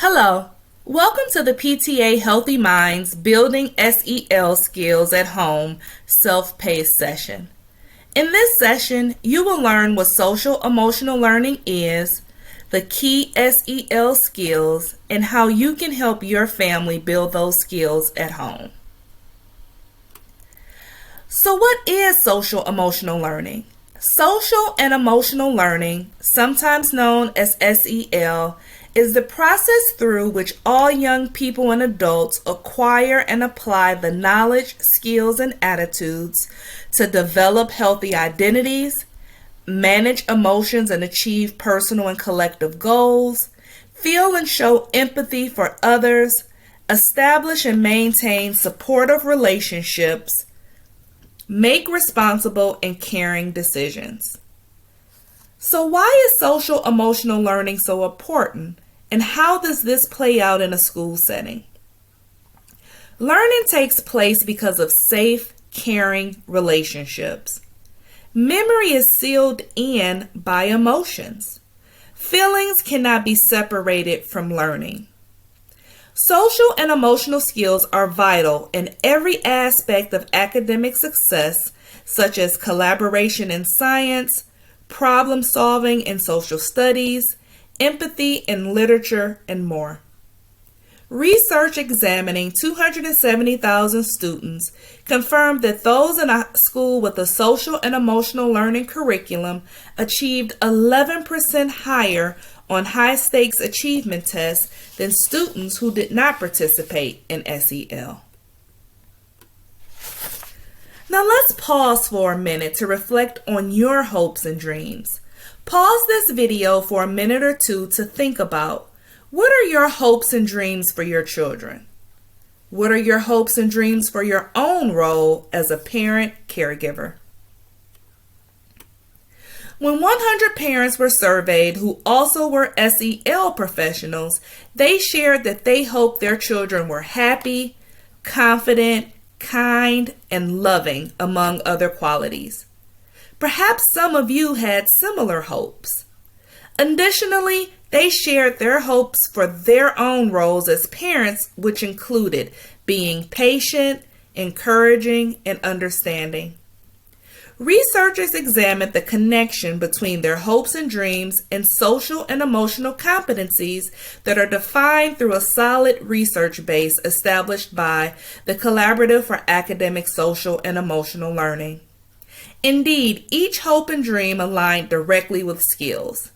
Hello, welcome to the PTA Healthy Minds Building SEL Skills at Home self-paced session. In this session, you will learn what social emotional learning is, the key SEL skills, and how you can help your family build those skills at home. So what is social emotional learning? Social and emotional learning, sometimes known as SEL, is the process through which all young people and adults acquire and apply the knowledge, skills, and attitudes to develop healthy identities, manage emotions and achieve personal and collective goals, feel and show empathy for others, establish and maintain supportive relationships, make responsible and caring decisions. So why is social emotional learning so important, and how does this play out in a school setting? Learning takes place because of safe, caring relationships. Memory is sealed in by emotions. Feelings cannot be separated from learning. Social and emotional skills are vital in every aspect of academic success, such as collaboration in science, problem solving in social studies, empathy in literature, and more. Research examining 270,000 students confirmed that those in a school with a social and emotional learning curriculum achieved 11% higher on high-stakes achievement tests than students who did not participate in SEL. Now let's pause for a minute to reflect on your hopes and dreams. Pause this video for a minute or two to think about, what are your hopes and dreams for your children? What are your hopes and dreams for your own role as a parent caregiver? When 100 parents were surveyed who also were SEL professionals, they shared that they hoped their children were happy, confident, kind, and loving, among other qualities. Perhaps some of you had similar hopes. Additionally, they shared their hopes for their own roles as parents, which included being patient, encouraging, and understanding. Researchers examined the connection between their hopes and dreams and social and emotional competencies that are defined through a solid research base established by the Collaborative for Academic, Social, and Emotional Learning. Indeed, each hope and dream aligned directly with skills.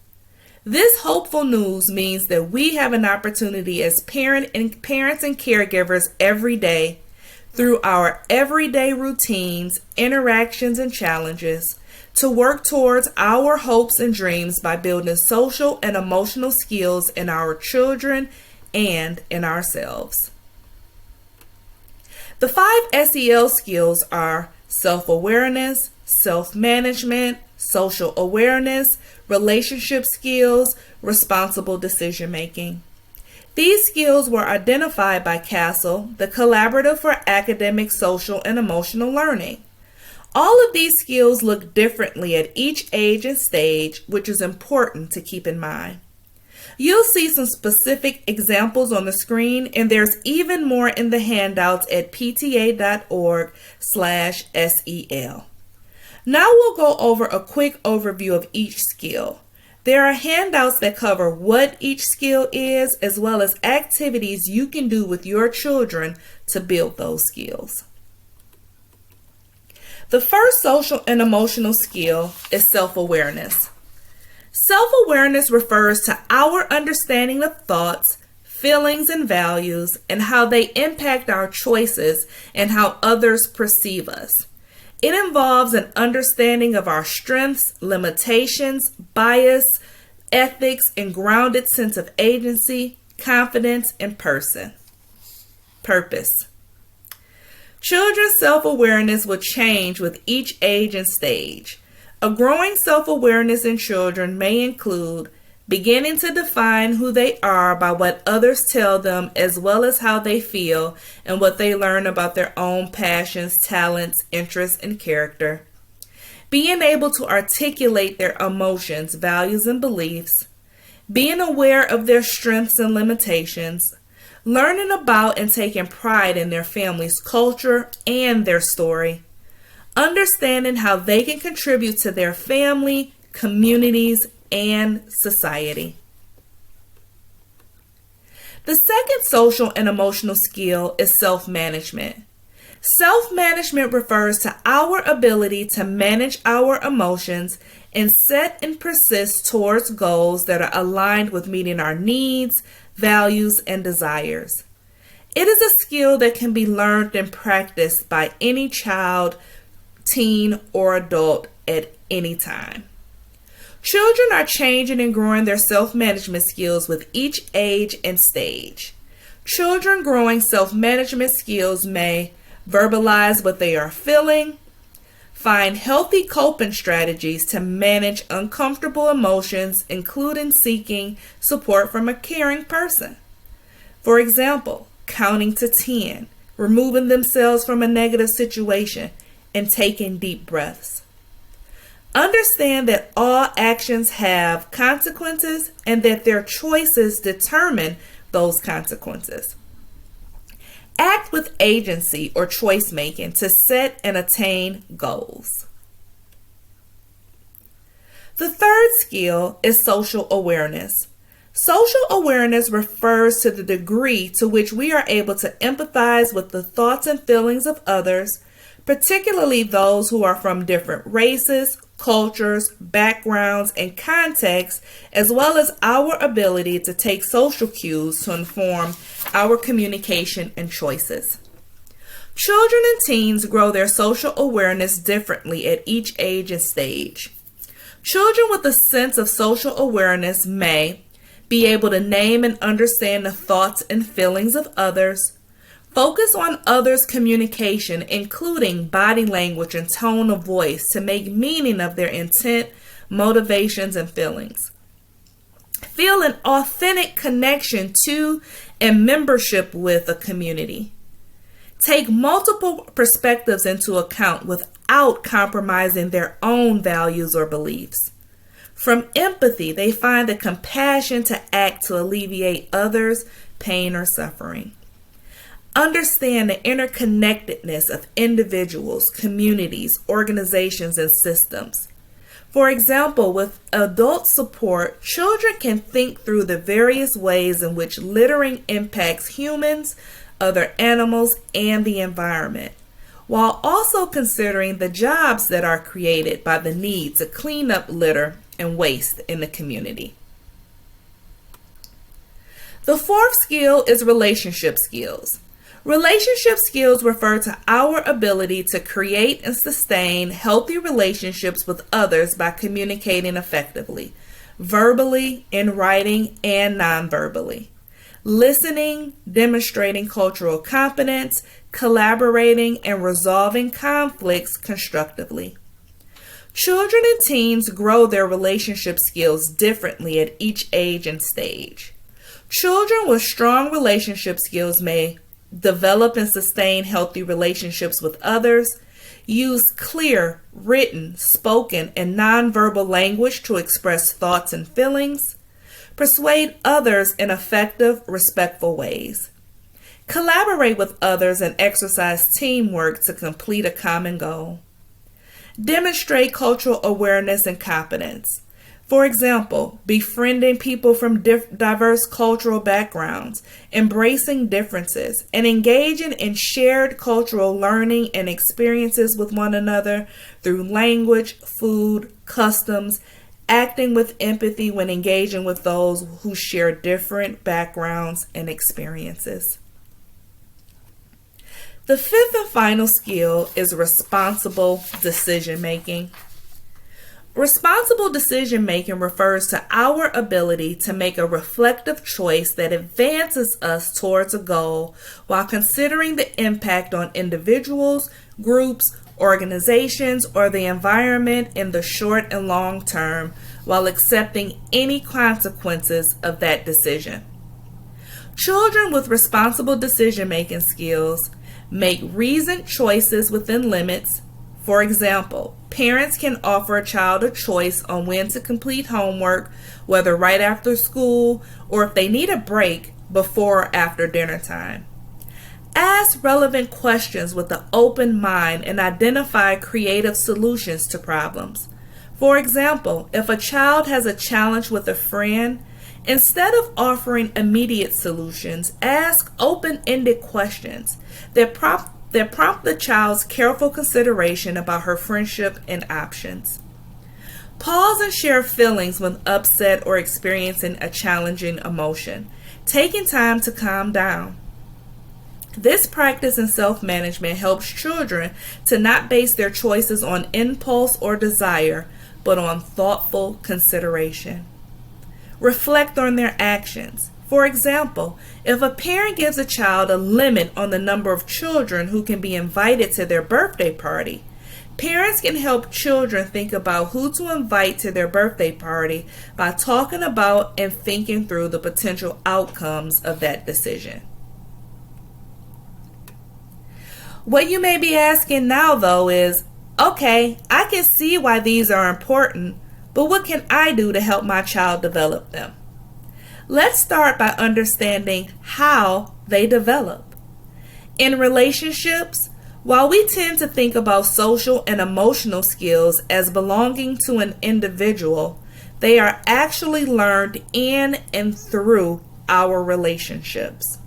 This hopeful news means that we have an opportunity as parents and caregivers every day, through our everyday routines, interactions, and challenges, to work towards our hopes and dreams by building social and emotional skills in our children and in ourselves. The 5 SEL skills are self-awareness, self-management, social awareness, relationship skills, responsible decision-making. These skills were identified by CASEL, the Collaborative for Academic, Social, and Emotional Learning. All of these skills look differently at each age and stage, which is important to keep in mind. You'll see some specific examples on the screen, and there's even more in the handouts at pta.org/SEL. Now we'll go over a quick overview of each skill. There are handouts that cover what each skill is, as well as activities you can do with your children to build those skills. The first social and emotional skill is self-awareness. Self-awareness refers to our understanding of thoughts, feelings, and values, and how they impact our choices and how others perceive us. It involves an understanding of our strengths, limitations, bias, ethics, and grounded sense of agency, confidence, and purpose. Children's self-awareness will change with each age and stage. A growing self-awareness in children may include beginning to define who they are by what others tell them, as well as how they feel and what they learn about their own passions, talents, interests, and character. Being able to articulate their emotions, values, and beliefs. being aware of their strengths and limitations, learning about and taking pride in their family's culture and their story, understanding how they can contribute to their family, communities, and society. The second social and emotional skill is self-management. Self-management refers to our ability to manage our emotions and set and persist towards goals that are aligned with meeting our needs, values, and desires. It is a skill that can be learned and practiced by any child, teen, or adult at any time. Children are changing and growing their self-management skills with each age and stage. Children growing self-management skills may verbalize what they are feeling, find healthy coping strategies to manage uncomfortable emotions, including seeking support from a caring person. For example, counting to 10, removing themselves from a negative situation, and taking deep breaths. Understand that all actions have consequences and that their choices determine those consequences. Act with agency or choice making to set and attain goals. The third skill is social awareness. Social awareness refers to the degree to which we are able to empathize with the thoughts and feelings of others, particularly those who are from different races, cultures, backgrounds, and contexts, as well as our ability to take social cues to inform our communication and choices. Children and teens grow their social awareness differently at each age and stage. Children with a sense of social awareness may be able to name and understand the thoughts and feelings of others, focus on others' communication, including body language and tone of voice, to make meaning of their intent, motivations, and feelings. Feel an authentic connection to and membership with a community. Take multiple perspectives into account without compromising their own values or beliefs. From empathy, they find the compassion to act to alleviate others' pain or suffering. Understand the interconnectedness of individuals, communities, organizations, and systems. For example, with adult support, children can think through the various ways in which littering impacts humans, other animals, and the environment, while also considering the jobs that are created by the need to clean up litter and waste in the community. The fourth skill is relationship skills. Relationship skills refer to our ability to create and sustain healthy relationships with others by communicating effectively, verbally, in writing, and non-verbally. Listening, demonstrating cultural competence, collaborating, and resolving conflicts constructively. Children and teens grow their relationship skills differently at each age and stage. Children with strong relationship skills may develop and sustain healthy relationships with others, use clear, written, spoken, and nonverbal language to express thoughts and feelings, persuade others in effective, respectful ways, collaborate with others and exercise teamwork to complete a common goal, demonstrate cultural awareness and competence. For example, befriending people from diverse cultural backgrounds, embracing differences, and engaging in shared cultural learning and experiences with one another through language, food, customs, acting with empathy when engaging with those who share different backgrounds and experiences. The fifth and final skill is responsible decision making. Responsible decision making refers to our ability to make a reflective choice that advances us towards a goal while considering the impact on individuals, groups, organizations, or the environment in the short and long term, while accepting any consequences of that decision. Children with responsible decision making skills make reasoned choices within limits, For example, parents can offer a child a choice on when to complete homework, whether right after school or if they need a break before or after dinner time. Ask relevant questions with an open mind and identify creative solutions to problems. For example, if a child has a challenge with a friend, instead of offering immediate solutions, ask open-ended questions that prompt the child's careful consideration about her friendship and options. Pause and share feelings when upset or experiencing a challenging emotion, taking time to calm down. This practice in self-management helps children to not base their choices on impulse or desire, but on thoughtful consideration. Reflect on their actions. For example, if a parent gives a child a limit on the number of children who can be invited to their birthday party, parents can help children think about who to invite to their birthday party by talking about and thinking through the potential outcomes of that decision. What you may be asking now, though, is, okay, I can see why these are important, but what can I do to help my child develop them? Let's start by understanding how they develop. In relationships, while we tend to think about social and emotional skills as belonging to an individual, they are actually learned in and through our relationships.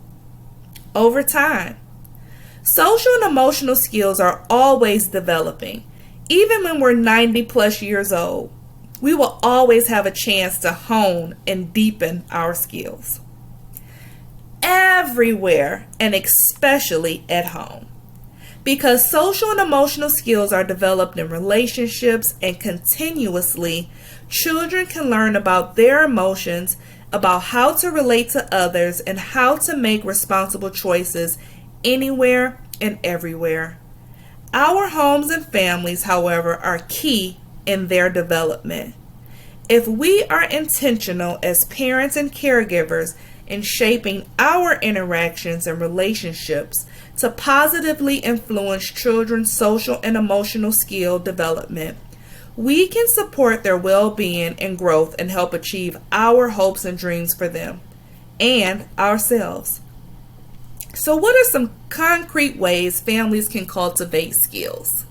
Over time, social and emotional skills are always developing. Even when we're 90 plus years old, we will always have a chance to hone and deepen our skills. Everywhere, and especially at home. Because social and emotional skills are developed in relationships and continuously, children can learn about their emotions, about how to relate to others, and how to make responsible choices anywhere and everywhere. Our homes and families, however, are key in their development. If we are intentional as parents and caregivers in shaping our interactions and relationships to positively influence children's social and emotional skill development, we can support their well-being and growth and help achieve our hopes and dreams for them and ourselves. So what are some concrete ways families can cultivate skills?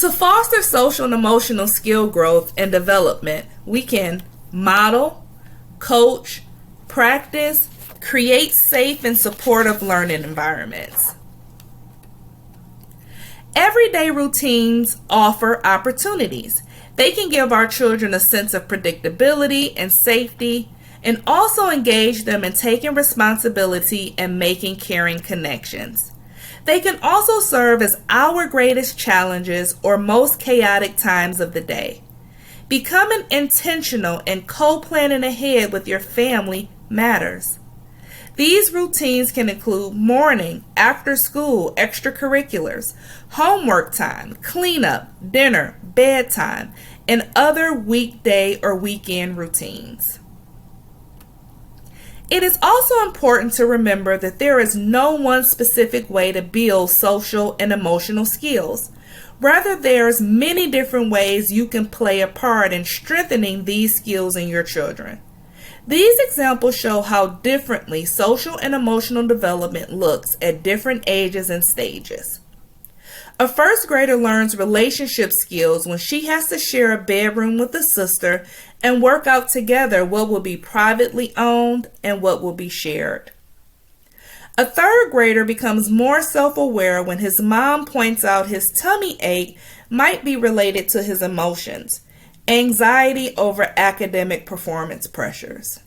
To foster social and emotional skill growth and development, we can model, coach, practice, create safe and supportive learning environments. Everyday routines offer opportunities. They can give our children a sense of predictability and safety, and also engage them in taking responsibility and making caring connections. They can also serve as our greatest challenges or most chaotic times of the day. Becoming intentional and co-planning ahead with your family matters. These routines can include morning, after school, extracurriculars, homework time, cleanup, dinner, bedtime, and other weekday or weekend routines. It is also important to remember that there is no one specific way to build social and emotional skills. Rather, there's many different ways you can play a part in strengthening these skills in your children. These examples show how differently social and emotional development looks at different ages and stages. A first grader learns relationship skills when she has to share a bedroom with a sister and work out together what will be privately owned and what will be shared. A third grader becomes more self-aware when his mom points out his tummy ache might be related to his emotions, anxiety over academic performance pressures.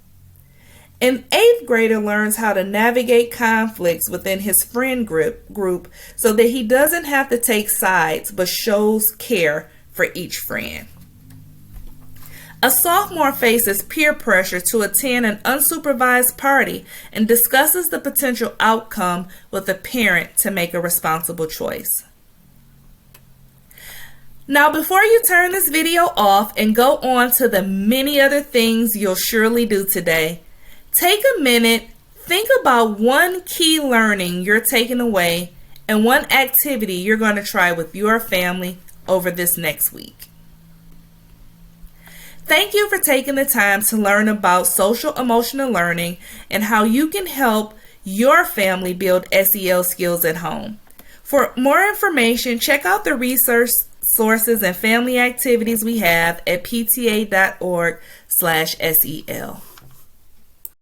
An eighth grader learns how to navigate conflicts within his friend group so that he doesn't have to take sides but shows care for each friend. A sophomore faces peer pressure to attend an unsupervised party and discusses the potential outcome with a parent to make a responsible choice. Now, before you turn this video off and go on to the many other things you'll surely do today, take a minute, Think about one key learning you're taking away and one activity you're going to try with your family over this next week. Thank you for taking the time to learn about social emotional learning and how you can help your family build SEL skills at home. For more information, check out the research sources and family activities we have at pta.org/SEL.